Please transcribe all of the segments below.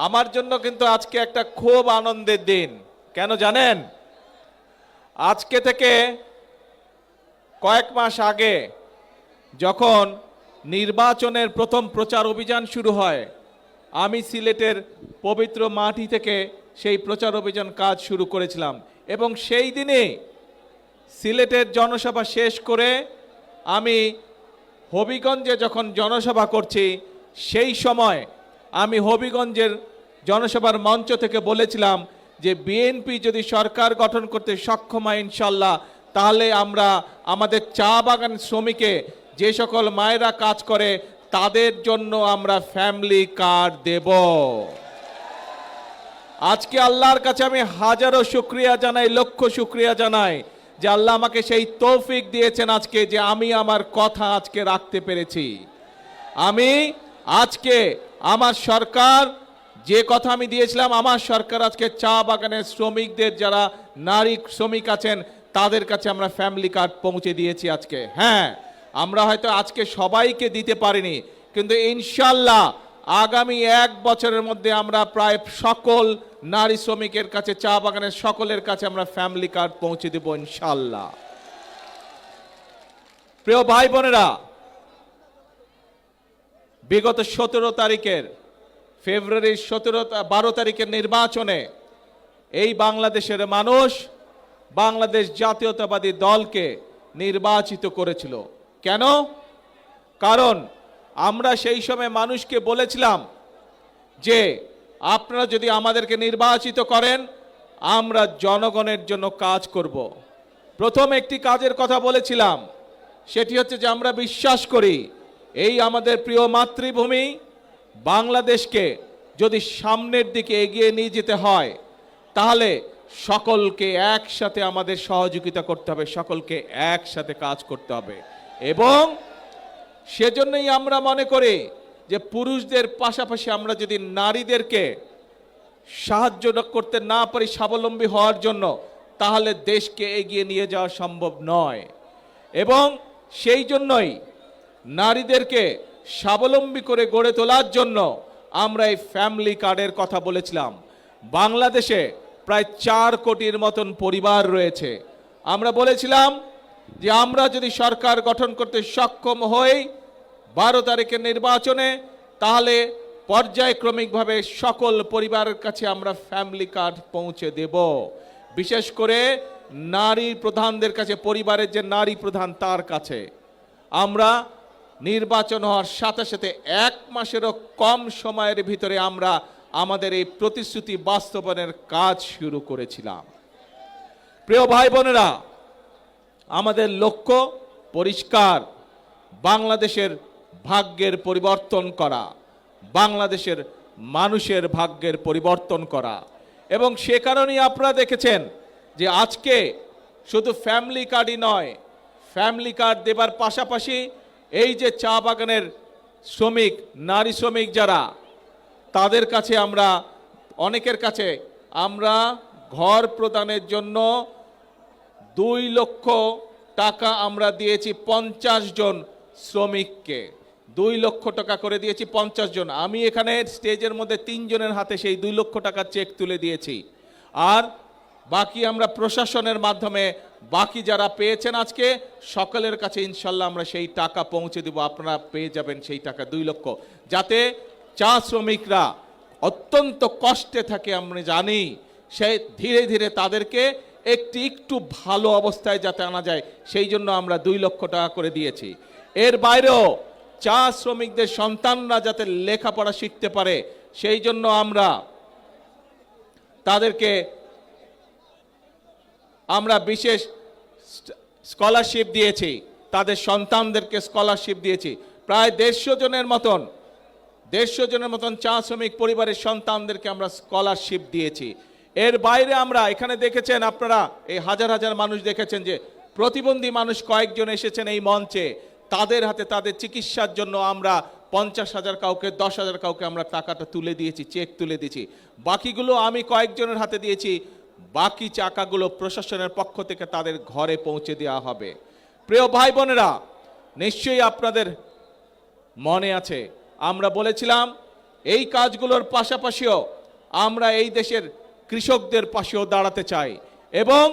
আমার জন্য কিন্তু আজকে একটা খুব আনন্দের দিন। কেন জানেন? আজকে থেকে কয়েক মাস আগে যখন নির্বাচনের প্রথম প্রচার অভিযান শুরু হয়, আমি সিলেটের পবিত্র মাটি থেকে সেই প্রচার অভিযান কাজ শুরু করেছিলাম এবং সেই দিনে সিলেটের জনসভা শেষ করে আমি হবিগঞ্জে যখন জনসভা করছি, সেই সময় আমি হবিগঞ্জের জনসভার মঞ্চ থেকে বলেছিলাম যে বিএনপি যদি সরকার গঠন করতে সক্ষম হয় ইনশাল্লাহ, তাহলে আমরা আমাদের চা বাগান শ্রমিকে যে সকল মায়েরা কাজ করে তাদের জন্য আমরা ফ্যামিলি কার্ড দেব। আজকে আল্লাহর কাছে আমি হাজারো শুকরিয়া জানাই, লক্ষ শুকরিয়া জানাই যে আল্লাহ আমাকে সেই তৌফিক দিয়েছেন আজকে, যে আমি আমার কথা আজকে রাখতে পেরেছি। আমি আজকে আমার সরকার যে কথা আমি দিয়েছিলাম, আমার সরকার আজকে চা বাগানের শ্রমিকদের যারা নারী শ্রমিক আছেন তাদের কাছে আমরা ফ্যামিলি কার্ড পৌঁছে দিয়েছি আজকে। হ্যাঁ, আমরা হয়তো আজকে সবাইকে দিতে পারিনি, কিন্তু ইনশাল্লাহ আগামী 1 বছরের মধ্যে আমরা প্রায় সকল নারী শ্রমিকের কাছে, চা বাগানের সকলের কাছে আমরা ফ্যামিলি কার্ড পৌঁছে দেব ইনশাল্লাহ। প্রিয় ভাই বোনেরা, বিগত 17 তারিখের ফেব্রুয়ারির 12 তারিখের নির্বাচনে এই বাংলাদেশের মানুষ বাংলাদেশ জাতীয়তাবাদী দলকে নির্বাচিত করেছিল। কেন? কারণ আমরা সেই সময় মানুষকে বলেছিলাম যে আপনারা যদি আমাদেরকে নির্বাচিত করেন, আমরা জনগণের জন্য কাজ করব। প্রথম একটি কাজের কথা বলেছিলাম, সেটি হচ্ছে যে আমরা বিশ্বাস করি এই আমাদের প্রিয় মাতৃভূমি বাংলাদেশকে যদি সামনের দিকে এগিয়ে নিয়ে যেতে হয়, তাহলে সকলকে একসাথে আমাদের সহযোগিতা করতে হবে, সকলকে একসাথে কাজ করতে হবে। এবং সেজন্যই আমরা মনে করি যে পুরুষদের পাশাপাশি আমরা যদি নারীদেরকে সাহায্য করতে না পারি স্বাবলম্বী হওয়ার জন্য, তাহলে দেশকে এগিয়ে নিয়ে যাওয়া সম্ভব নয়। এবং সেই জন্যই নারীদেরকে স্বাবলম্বী করে গড়ে তোলার জন্য আমরা এই ফ্যামিলি কার্ডের কথা বলেছিলাম। বাংলাদেশে প্রায় 4 কোটির মতন পরিবার রয়েছে। আমরা বলেছিলাম যে আমরা যদি সরকার গঠন করতে সক্ষম হই 12 তারিখের নির্বাচনে, তাহলে পর্যায়ক্রমিকভাবে সকল পরিবারের কাছে আমরা ফ্যামিলি কার্ড পৌঁছে দেব। বিশেষ করে নারী প্রধানদের কাছে, পরিবারের যে নারী প্রধান তার কাছে আমরা নির্বাচন হওয়ার সাথে সাথে 1 মাসেরও কম সময়ের ভিতরে আমরা আমাদের এই প্রতিশ্রুতি বাস্তবায়নের কাজ শুরু করেছিলাম। প্রিয় ভাই বোনেরা, আমাদের লক্ষ্য পরিষ্কার, বাংলাদেশের ভাগ্যের পরিবর্তন করা, বাংলাদেশের মানুষের ভাগ্যের পরিবর্তন করা। এবং সে কারণেই আপনারা দেখেছেন যে আজকে শুধু ফ্যামিলি কার্ডই নয়, ফ্যামিলি কার্ড দেবার পাশাপাশি এই যে চা বাগানের শ্রমিক, নারী শ্রমিক যারা, তাদের কাছে আমরা অনেকের কাছে আমরা ঘর প্রদানের জন্য 2 লক্ষ টাকা আমরা দিয়েছি 50 জন শ্রমিককে। 2 লক্ষ টাকা করে দিয়েছি 50 জন। আমি এখানে স্টেজের মধ্যে 3 জনের হাতে সেই 2 লক্ষ টাকার চেক তুলে দিয়েছি। আর বাকি আমরা প্রশাসনের মাধ্যমে বাকি যারা পেয়েছেন আজকে সকলের কাছে ইনশাল্লাহ আমরা সেই টাকা পৌঁছে দেব। আপনারা পেয়ে যাবেন সেই টাকা 2 লক্ষ, যাতে চা শ্রমিকরা অত্যন্ত কষ্টে থাকে আমরা জানি, সে ধীরে ধীরে তাদেরকে একটু ভালো অবস্থায় যাতে আনা যায়, সেই জন্য আমরা 2 লক্ষ টাকা করে দিয়েছি। এর বাইরেও চা শ্রমিকদের সন্তানরা যাতে লেখাপড়া শিখতে পারে, সেই জন্য আমরা তাদেরকে বিশেষ স্কলারশিপ দিয়েছি, তাদের সন্তানদেরকে স্কলারশিপ দিয়েছি। প্রায় 150 জনের মতন চা শ্রমিক পরিবারের সন্তানদেরকে আমরা স্কলারশিপ দিয়েছি। এর বাইরে আমরা এখানে দেখেছেন, আপনারা এই হাজার হাজার মানুষ দেখেছেন যে প্রতিবন্ধী মানুষ কয়েকজন এসেছেন এই মঞ্চে, তাদের হাতে তাদের চিকিৎসার জন্য আমরা 50,000 কাউকে, 10,000 কাউকে আমরা টাকাটা তুলে দিয়েছি, চেক তুলে দিয়েছি। বাকিগুলো আমি কয়েকজনের হাতে দিয়েছি, বাকি টাকাগুলো প্রশাসনের পক্ষ থেকে তাদের ঘরে পৌঁছে দেওয়া হবে। প্রিয় ভাই বোনেরা, নিশ্চয়ই আপনাদের মনে আছে আমরা বলেছিলাম এই কাজগুলোর পাশাপাশিও আমরা এই দেশের কৃষকদের পাশেও দাঁড়াতে চাই এবং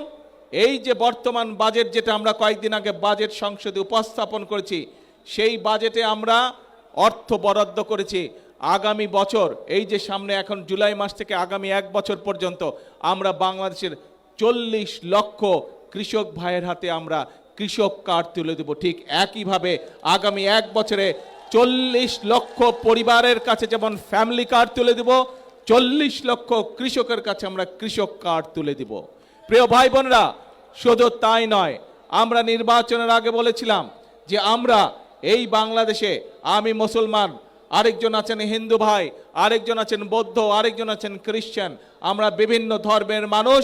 এই যে বর্তমান বাজেট যেটা আমরা কয়েকদিন আগে বাজেট সংসদে উপস্থাপন করেছি, সেই বাজেটে আমরা অর্থ বরাদ্দ করেছি আগামী বছর, এই যে সামনে এখন জুলাই মাস থেকে আগামী 1 বছর পর্যন্ত আমরা বাংলাদেশের 40 লক্ষ কৃষক ভাইয়ের হাতে আমরা কৃষক কার্ড তুলে দেব। ঠিক একইভাবে আগামী 1 বছরে 40 লক্ষ পরিবারের কাছে যেমন ফ্যামিলি কার্ড তুলে দেব, 40 লক্ষ কৃষকের কাছে আমরা কৃষক কার্ড তুলে দিব। প্রিয় ভাই বোনেরা, শুধু তাই নয়, আমরা নির্বাচনের আগে বলেছিলাম যে আমরা এই বাংলাদেশে, আমি মুসলমান, আরেকজন আছেন হিন্দু ভাই, আরেকজন আছেন বৌদ্ধ, আরেকজন আছেন খ্রিস্টান, আমরা বিভিন্ন ধর্মের মানুষ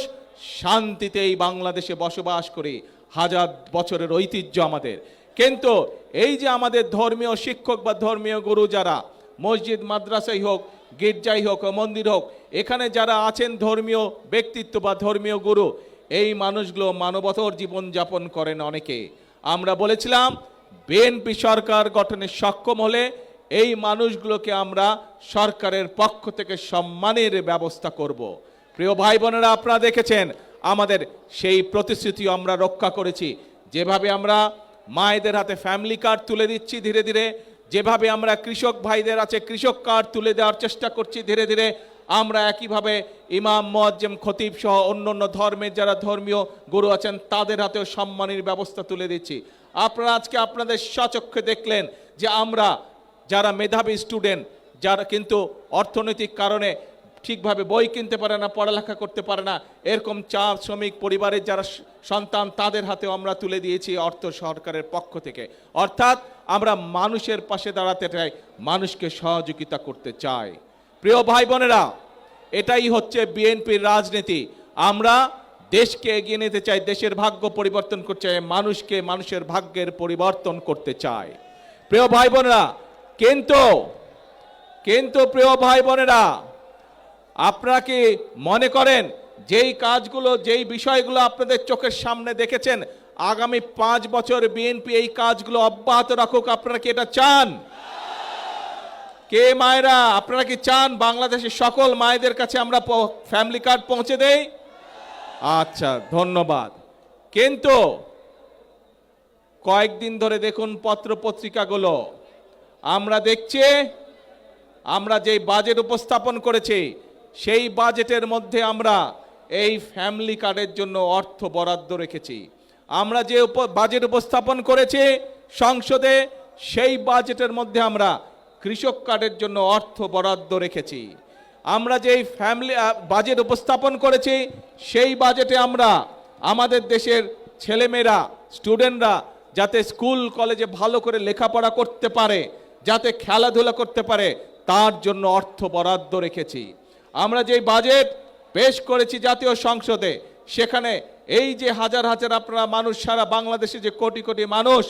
শান্তিতে এই বাংলাদেশে বসবাস করি, হাজার বছরের ঐতিহ্য আমাদের। কিন্তু এই যে আমাদের ধর্মীয় শিক্ষক বা ধর্মীয় গুরু যারা মসজিদ মাদ্রাসাই হোক, গির্জাই হোক, মন্দির হোক, এখানে যারা আছেন ধর্মীয় ব্যক্তিত্ব বা ধর্মীয় গুরু, এই মানুষগুলো মানবতার জীবন যাপন করেন অনেকে। আমরা বলেছিলাম বিএনপি সরকার গঠনে সক্ষম হলে এই মানুষগুলোকে আমরা সরকারের পক্ষ থেকে সম্মানের ব্যবস্থা করব। প্রিয় ভাই বোনেরা, আপনারা দেখেছেন আমাদের সেই প্রতিশ্রুতিও আমরা রক্ষা করেছি। যেভাবে আমরা মায়েদের হাতে ফ্যামিলি কার্ড তুলে দিচ্ছি ধীরে ধীরে, যেভাবে আমরা কৃষক ভাইদের আছে কৃষক কার্ড তুলে দেওয়ার চেষ্টা করছি ধীরে ধীরে, আমরা একইভাবে ইমাম, মুয়াজ্জিম, খতিব সহ অন্যান্য ধর্মের যারা ধর্মীয় গুরু আছেন তাদের হাতেও সম্মানের ব্যবস্থা তুলে দিচ্ছি। আপনারা আজকে আপনাদের স্বচক্ষে দেখলেন যে আমরা যারা মেধাবী স্টুডেন্ট, যারা কিন্তু অর্থনৈতিক কারণে ঠিকভাবে বই কিনতে পারে না, পড়ালেখা করতে পারে না, এরকম চা শ্রমিক পরিবারের যারা সন্তান, তাদের হাতেও আমরা তুলে দিয়েছি অর্থ সরকারের পক্ষ থেকে। অর্থাৎ আমরা মানুষের পাশে দাঁড়াতে চাই, মানুষকে সহযোগিতা করতে চাই। প্রিয় ভাই বোনেরা, এটাই হচ্ছে বিএনপির রাজনীতি। আমরা দেশকে এগিয়ে নিতে চাই, দেশের ভাগ্য পরিবর্তন করতে চাই, মানুষকে মানুষের ভাগ্যের পরিবর্তন করতে চাই। প্রিয় ভাই বোনেরা, কিন্তু প্রিয় ভাই বোনেরা, আপনারা কি মনে করেন যেই কাজগুলো, যেই বিষয়গুলো আপনাদের চোখের সামনে দেখেছেন, আগামী 5 বছর বিএনপি এই কাজগুলো অব্যাহত রাখুক? আপনারা কি এটা চান? কে মায়েরা, আপনারা কি চান বাংলাদেশের সকল মায়েদের কাছে আমরা ফ্যামিলি কার্ড পৌঁছে দেই? আচ্ছা, ধন্যবাদ। কিন্তু কয়েকদিন ধরে দেখুন পত্র পত্রিকাগুলো, আমরা দেখছি আমরা যেই বাজেট উপস্থাপন করেছি সেই বাজেটের মধ্যে আমরা এই ফ্যামিলি কার্ডের জন্য অর্থ বরাদ্দ রেখেছি। আমরা যে বাজেট উপস্থাপন করেছি সংসদে, সেই বাজেটের মধ্যে আমরা কৃষক কার্ডের জন্য অর্থ বরাদ্দ রেখেছি। আমরা যেই ফ্যামিলি বাজেট উপস্থাপন করেছি সেই বাজেটে আমরা আমাদের দেশের ছেলেমেয়েরা, স্টুডেন্টরা যাতে স্কুল কলেজে ভালো করে লেখাপড়া করতে পারে, যাতে খেলাধুলা করতে পারে, তার জন্য অর্থ বরাদ্দ রেখেছি। আমরা যেই বাজেট পেশ করেছি জাতীয় সংসদে, সেখানে এই যে হাজার হাজার আপনারা মানুষ, সারা বাংলাদেশে যে কোটি কোটি মানুষ,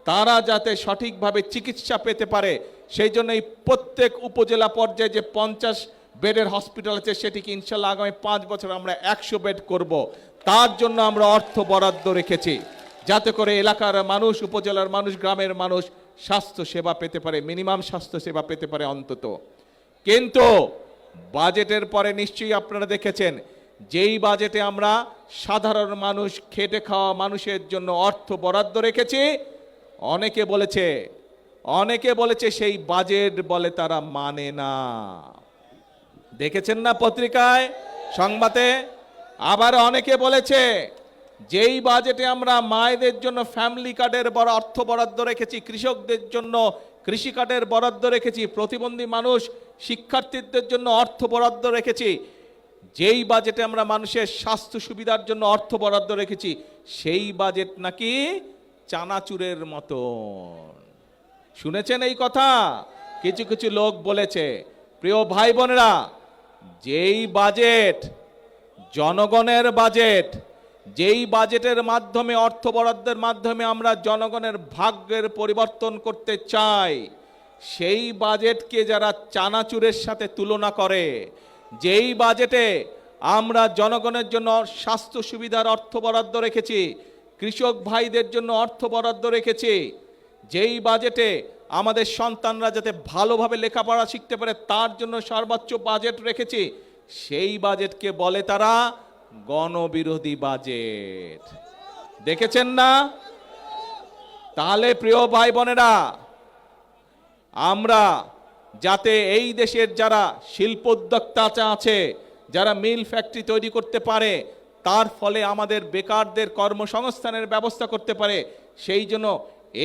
তারা যাতে সঠিকভাবে চিকিৎসা পেতে পারে, সেই জন্য এই প্রত্যেক উপজেলা পর্যায়ে যে 50 বেডের হসপিটাল আছে, সেটিকে ইনশাল্লাহ আগামী 5 বছর আমরা 100 বেড করব। তার জন্য আমরা অর্থ বরাদ্দ রেখেছি, যাতে করে এলাকার মানুষ, উপজেলার মানুষ, গ্রামের মানুষ স্বাস্থ্য সেবা পেতে পারে, মিনিমাম স্বাস্থ্য সেবা পেতে পারে অন্তত। কিন্তু বাজেটের পরে নিশ্চয়ই আপনারা দেখেছেন যেই বাজেটে আমরা সাধারণ মানুষ, খেটে খাওয়া মানুষের জন্য অর্থ বরাদ্দ রেখেছি, অনেকে বলেছে সেই বাজেট বলে তারা মানে না। দেখেছেন না পত্রিকায়, সংবাদে? আবার অনেকে বলেছে যেই বাজেটে আমরা মায়েদের জন্য ফ্যামিলি কার্ডের বড় অর্থ বরাদ্দ রেখেছি, কৃষকদের জন্য কৃষি কার্ডের বরাদ্দ রেখেছি, প্রতিবন্ধী মানুষ, শিক্ষার্থীদের জন্য অর্থ বরাদ্দ রেখেছি, যেই বাজেটে আমরা মানুষের স্বাস্থ্য সুবিধার জন্য অর্থ বরাদ্দ রেখেছি, সেই বাজেট নাকি চানাচুরের মতন। শুনেছেন এই কথা? কিছু কিছু লোক বলেছে। প্রিয় ভাই বোনেরা, যেই বাজেট জনগণের বাজেট, যেই বাজেটের মাধ্যমে, অর্থ বরাদ্দের মাধ্যমে আমরা জনগণের ভাগ্যের পরিবর্তন করতে চাই, সেই বাজেটকে যারা চানাচুরের সাথে তুলনা করে, যেই বাজেটে আমরা জনগণের জন্য স্বাস্থ্য সুবিধার অর্থ বরাদ্দ রেখেছি, কৃষক ভাইদের জন্য অর্থ বরাদ্দ রেখেছি, যেই বাজেটে আমাদের সন্তানরা যাতে ভালোভাবে লেখাপড়া শিখতে পারে তার জন্য সর্বোচ্চ বাজেট রেখেছি, সেই বাজেটকে বলে তারা গণবিরোধী বাজেট। দেখেছেন না? তাহলে প্রিয় ভাই বোনেরা, আমরা যাতে এই দেশের যারা শিল্পোদ্যোক্তা আছে, যারা মিল ফ্যাক্টরি তৈরি করতে পারে, তার ফলে আমাদের বেকারদের কর্মসংস্থানের ব্যবস্থা করতে পারে, সেই জন্য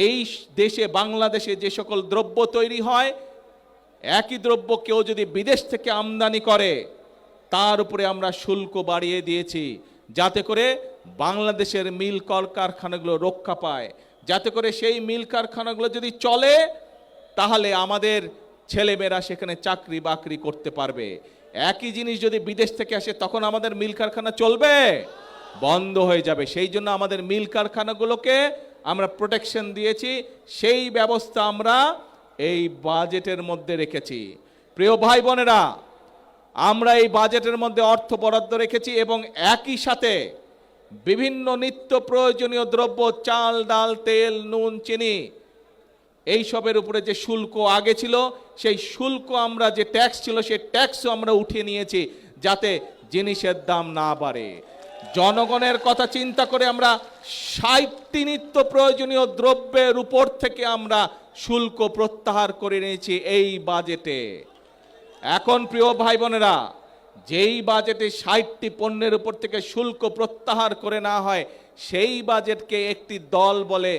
এই দেশে বাংলাদেশে যে সকল দ্রব্য তৈরি হয়, একই দ্রব্য কেউ যদি বিদেশ থেকে আমদানি করে তার উপরে আমরা শুল্ক বাড়িয়ে দিয়েছি, যাতে করে বাংলাদেশের মিল কলকারখানাগুলো রক্ষা পায়, যাতে করে সেই মিল কারখানাগুলো যদি চলে তাহলে আমাদের ছেলেমেয়েরা সেখানে চাকরি বাকরি করতে পারবে। একই জিনিস যদি বিদেশ থেকে আসে তখন আমাদের মিল কারখানা চলবে? বন্ধ হয়ে যাবে। সেই জন্য আমাদের মিল কারখানাগুলোকে আমরা প্রোটেকশন দিয়েছি, সেই ব্যবস্থা আমরা এই বাজেটের মধ্যে রেখেছি। প্রিয় ভাই বোনেরা, আমরা এই বাজেটের মধ্যে অর্থ বরাদ্দ রেখেছি এবং একই সাথে বিভিন্ন নিত্য প্রয়োজনীয় দ্রব্য, চাল, ডাল, তেল, নুন, চিনি, এইসবের উপরে যে শুল্ক আগে ছিল, সেই শুল্ক আমরা, যে ট্যাক্স ছিল সেই ট্যাক্সও আমরা উঠিয়ে নিয়েছি, যাতে জিনিসের দাম না বাড়ে। জনগণের কথা চিন্তা করে আমরা 60টি নিত্য প্রয়োজনীয় দ্রব্যের উপর থেকে আমরা শুল্ক প্রত্যাহার করে নিয়েছি এই বাজেটে। এখন প্রিয় ভাই বোনেরা, যেই বাজেটে 60টি পণ্যের উপর থেকে শুল্ক প্রত্যাহার করে না হয়, সেই বাজেটকে একটি দল বলে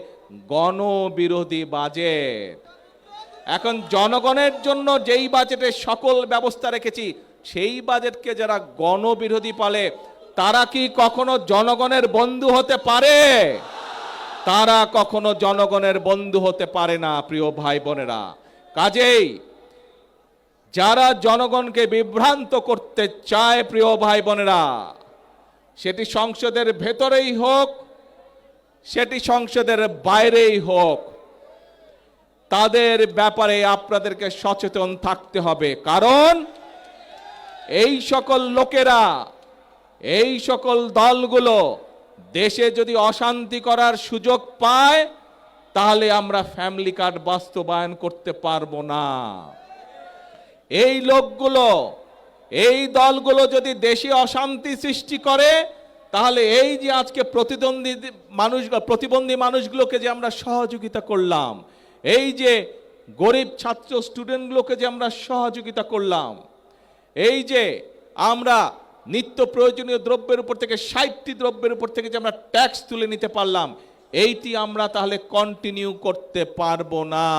গণবিরোধী বাজেট। এখন জনগণের জন্য যেই বাজেটে সকল ব্যবস্থা রেখেছি, সেই বাজেটকে যারা গণবিরোধী বলে, তারা কি কখনো জনগণের বন্ধু হতে পারে? তারা কখনো জনগণের বন্ধু হতে পারে না প্রিয় ভাই বোনেরা। কাজেই যারা জনগণকে বিভ্রান্ত করতে চায় প্রিয় ভাই বোনেরা, সেটি সংসদের ভেতরেই হোক, সেটি সংসদের বাইরেই হোক, তাদের ব্যাপারে আপনাদেরকে সচেতন থাকতে হবে। কারণ এই সকল লোকেরা, এই সকল দলগুলো দেশে যদি অশান্তি করার সুযোগ পায়, তাহলে আমরা ফ্যামিলি কার্ড বাস্তবায়ন করতে পারবো না। এই লোকগুলো, এই দলগুলো যদি দেশে অশান্তি সৃষ্টি করে, তাহলে এই যে আজকে প্রতিবন্ধী মানুষগুলোকে যে আমরা সহযোগিতা করলাম, এই যে গরিব ছাত্র স্টুডেন্টগুলোকে যে আমরা সহযোগিতা করলাম, এই যে আমরা নিত্য প্রয়োজনীয় দ্রব্যের উপর থেকে 60টি দ্রব্যের উপর থেকে যে আমরা ট্যাক্স তুলে নিতে পারলাম, এইটি আমরা তাহলে কন্টিনিউ করতে পারবো না।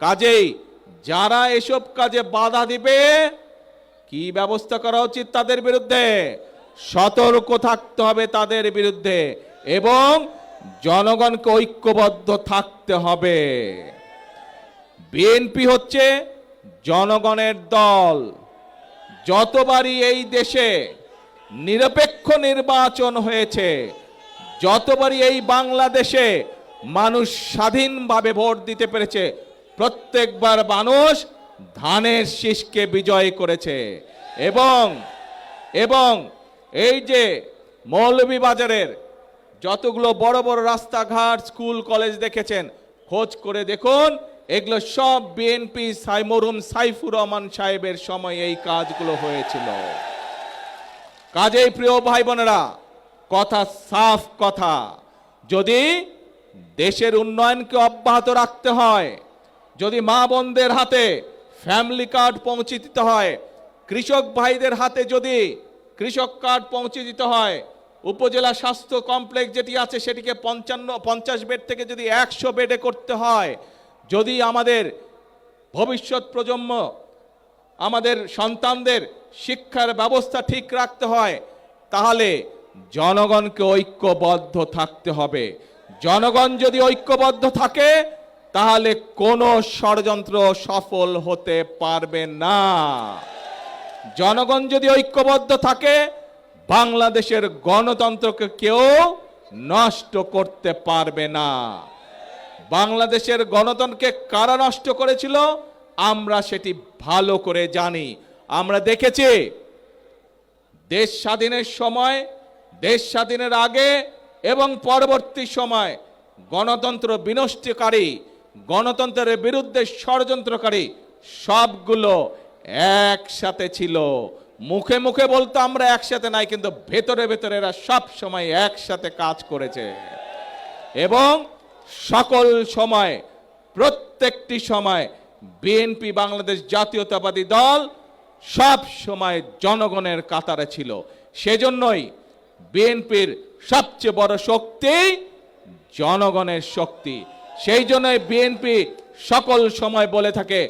কাজেই যারা এসব কাজে বাধা দিবে, কি ব্যবস্থা করা উচিত তাদের বিরুদ্ধে? সতর্ক থাকতে হবে তাদের বিরুদ্ধে, এবং জনগণকে ঐক্যবদ্ধ থাকতে হবে। বিএনপি হচ্ছে জনগণের দল। যতবারই এই দেশে নিরপেক্ষ নির্বাচন হয়েছে, যতবারই এই বাংলাদেশে মানুষ স্বাধীনভাবে ভোট দিতে পেরেছে, প্রত্যেকবার মানুষ ধানের শীষকে বিজয় করেছে। এবং এই যে মৌলভীবাজারের যতগুলো বড় বড় রাস্তাঘাট, স্কুল, কলেজ দেখেছেন, খোঁজ করে দেখুন, এগুলো সব বিএনপি মরহুম সাইফুর রহমান সাহেবের সময় এই কাজগুলো হয়েছিল। কাজেই প্রিয় ভাই বোনেরা, কথা সাফ কথা, যদি দেশের উন্নয়নকে অব্যাহত রাখতে হয়, যদি মা বোনদের হাতে ফ্যামিলি কার্ড পৌঁছে দিতে হয়, কৃষক ভাইদের হাতে যদি কৃষক কার্ড পৌঁছে দিতে হয়, উপজেলা স্বাস্থ্য কমপ্লেক্স যেটি আছে সেটিকে 50 বেড থেকে যদি 100 বেডে করতে হয়, যদি আমাদের ভবিষ্যৎ প্রজন্ম, আমাদের সন্তানদের শিক্ষার ব্যবস্থা ঠিক রাখতে হয়, তাহলে জনগণকে ঐক্যবদ্ধ থাকতে হবে। জনগণ যদি ঐক্যবদ্ধ থাকে, তাহলে কোনো ষড়যন্ত্র সফল হতে পারবে না। জনগণ যদি ঐক্যবদ্ধ থাকে, বাংলাদেশের গণতন্ত্রকে কেউ নষ্ট করতে পারবে না। বাংলাদেশের গণতন্ত্রকে কারা নষ্ট করেছিল আমরা সেটি ভালো করে জানি। আমরা দেখেছি দেশ স্বাধীনের সময়, দেশ স্বাধীনের আগে এবং পরবর্তী সময় গণতন্ত্র বিনষ্টকারী গণতন্ত্রের বিরুদ্ধে ষড়যন্ত্রকারী সবগুলো একসাথে ছিল। মুখে মুখে বলতো আমরা একসাথে নাই, কিন্তু ভেতরে ভেতরে এরা সব সময় একসাথে কাজ করেছে এবং সকল সময় প্রত্যেকটি সময় বিএনপি বাংলাদেশ জাতীয়তাবাদী দল সব সময় জনগণের কাতারে ছিল। সেজন্যই বিএনপির সবচেয়ে বড় শক্তি জনগণের শক্তি। সেই জন্যই বিএনপি সকল সময় বলে থাকে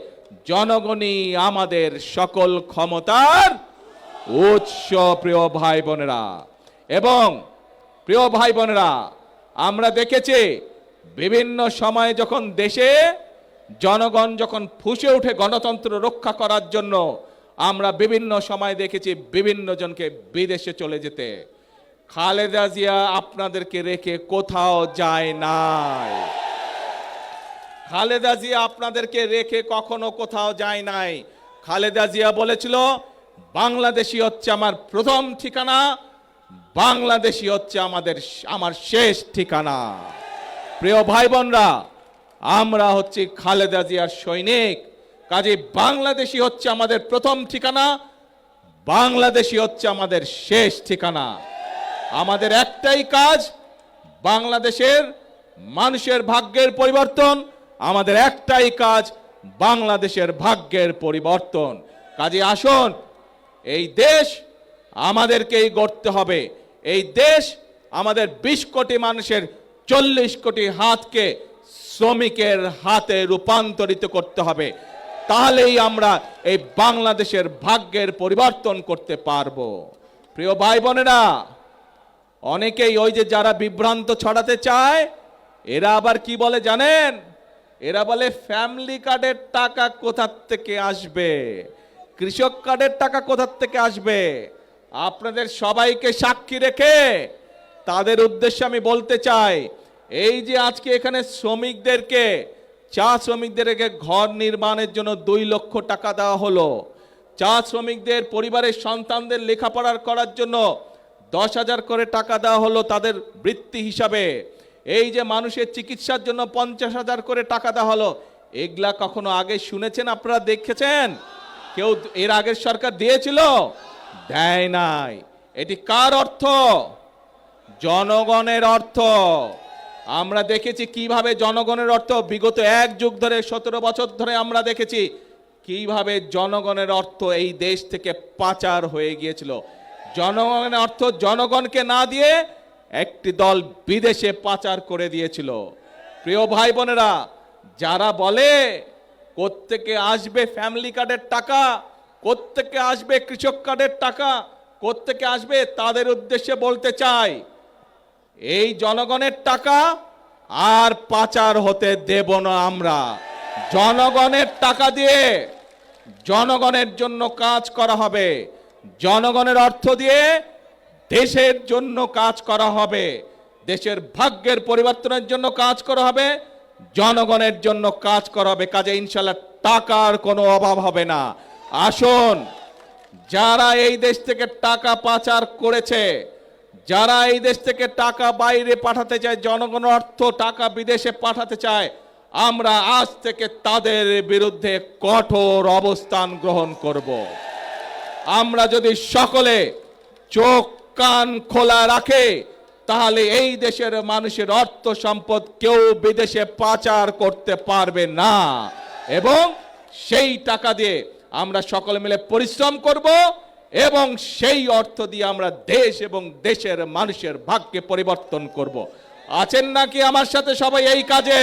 জনগণই আমাদের সকল ক্ষমতার উৎস। প্রিয় ভাই বোনেরা এবং প্রিয় ভাই বোনেরা, আমরা দেখেছি বিভিন্ন সময়ে যখন দেশে জনগণ যখন ফুঁসে ওঠে গণতন্ত্র রক্ষা করার জন্য, আমরা বিভিন্ন সময় দেখেছি বিভিন্ন জনকে বিদেশে চলে যেতে। খালেদা জিয়া আপনাদেরকে রেখে কোথাও যায় নাই। খালেদা জিয়া আপনাদেরকে রেখে কখনো কোথাও যায় নাই। খালেদা জিয়া বলেছিল বাংলাদেশই হচ্ছে আমার প্রথম ঠিকানা, বাংলাদেশই হচ্ছে আমার শেষ ঠিকানা। প্রিয় ভাই বোনরা, আমরা হচ্ছে খালেদা জিয়ার সৈনিক, কাজে বাংলাদেশই হচ্ছে আমাদের প্রথম ঠিকানা, বাংলাদেশই হচ্ছে আমাদের শেষ ঠিকানা। আমাদের একটাই কাজ বাংলাদেশের মানুষের ভাগ্যের পরিবর্তন, আমাদের একটাই কাজ বাংলাদেশের ভাগ্যের পরিবর্তন। কাজে আসুন, এই দেশ আমাদেরকেই গড়তে হবে। এই দেশ আমাদের 20 কোটি মানুষের 40 কোটি হাতকে শ্রমিকের হাতে রূপান্তরিত করতে হবে। তাহলেই আমরা এই বাংলাদেশের ভাগ্যের পরিবর্তন করতে পারবো। প্রিয় ভাই বোনেরা, অনেকেই ওই যে যারা বিভ্রান্ত ছড়াতে চায়, এরা আবার কি বলে জানেন? এরা বলে ফ্যামিলি কার্ডের টাকা কোথা থেকে আসবে, কৃষক কার্ডের টাকা কোথা থেকে আসবে। আপনাদের সবাইকে সাক্ষী রেখে তাদের উদ্দেশ্যে আমি বলতে চাই, এই যে আজকে এখানে শ্রমিকদেরকে, চা শ্রমিকদেরকে ঘর নির্মাণের জন্য 2 লক্ষ টাকা দেওয়া হলো, চা শ্রমিকদের পরিবারের সন্তানদের লেখাপড়া করার জন্য 10,000 করে টাকা দেওয়া হলো তাদের বৃত্তি হিসাবে, এই যে মানুষের চিকিৎসার জন্য 50,000 করে টাকা দেওয়া হলো, এগুলা কখনো আগে শুনেছেন? আপনারা দেখেছেন? কেউ এর আগের সরকার দিয়েছিল? দেয় নাই। এটি কার অর্থ? জনগণের অর্থ। আমরা দেখেছি কিভাবে জনগণের অর্থ বিগত 1 যুগ ধরে 17 বছর ধরে আমরা দেখেছি কিভাবে জনগণের অর্থ এই দেশ থেকে পাচার হয়ে গিয়েছিল। জনগণের অর্থ জনগণকে না দিয়ে একটি দল বিদেশে পাচার করে দিয়েছিল। প্রিয় ভাই বোনেরা, যারা বলে কোত্থেকে আসবে ফ্যামিলি কার্ডের টাকা, কোত্থেকে আসবে কৃষক কার্ডের টাকা, কোত্থেকে আসবে, তাদের উদ্দেশ্যে বলতে চাই, এই জনগণের টাকা আর পাচার হতে দেব না আমরা। জনগণের টাকা দিয়ে জনগণের জন্য কাজ করা হবে, জনগণের অর্থ দিয়ে দেশের জন্য কাজ করা হবে, দেশের ভাগ্যের পরিবর্তনের জন্য কাজ করা হবে, জনগণের জন্য কাজ করা হবে। কাজে ইনশাআল্লাহ টাকার কোনো অভাব হবে না। আসুন, যারা এই দেশ থেকে টাকা পাচার করেছে, যারা এই দেশ থেকে টাকা বাইরে পাঠাতে চায়, জনগণের অর্থ টাকা বিদেশে পাঠাতে চায়, আমরা আজ থেকে তাদের বিরুদ্ধে কঠোর অবস্থান গ্রহণ করব। আমরা যদি সকলে চোখ কান খোলা রাখে, তাহলে এই দেশের মানুষের অর্থ সম্পদ কেউ বিদেশে পাচার করতে পারবে না এবং সেই টাকা দিয়ে আমরা সকলে মিলে পরিশ্রম করব এবং সেই অর্থ দিয়ে আমরা দেশ এবং দেশের মানুষের ভাগ্যে পরিবর্তন করব। আছেন নাকি আমার সাথে সবাই এই কাজে?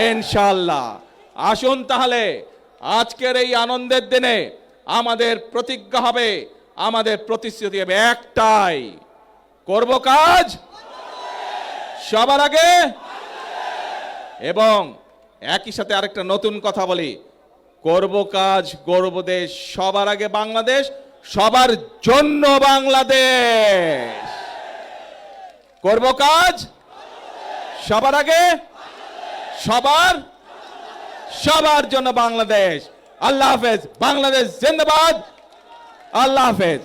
ইনশাআল্লাহ। আসুন তাহলে আজকের এই আনন্দের দিনে আমাদের প্রতিজ্ঞা হবে, আমাদের প্রতিশ্রুতি হবে একটাই, করব কাজ সবার আগে। এবং একই সাথে আরেকটা নতুন কথা বলি, করব কাজ গর্ব দেশ, সবার আগে বাংলাদেশ, সবার জন্য বাংলাদেশ। করব কাজ সবার আগে, সবার জন্য বাংলাদেশ। আল্লাহ হাফেজ। বাংলাদেশ জিন্দাবাদ। আল্লাহ হাফেজ।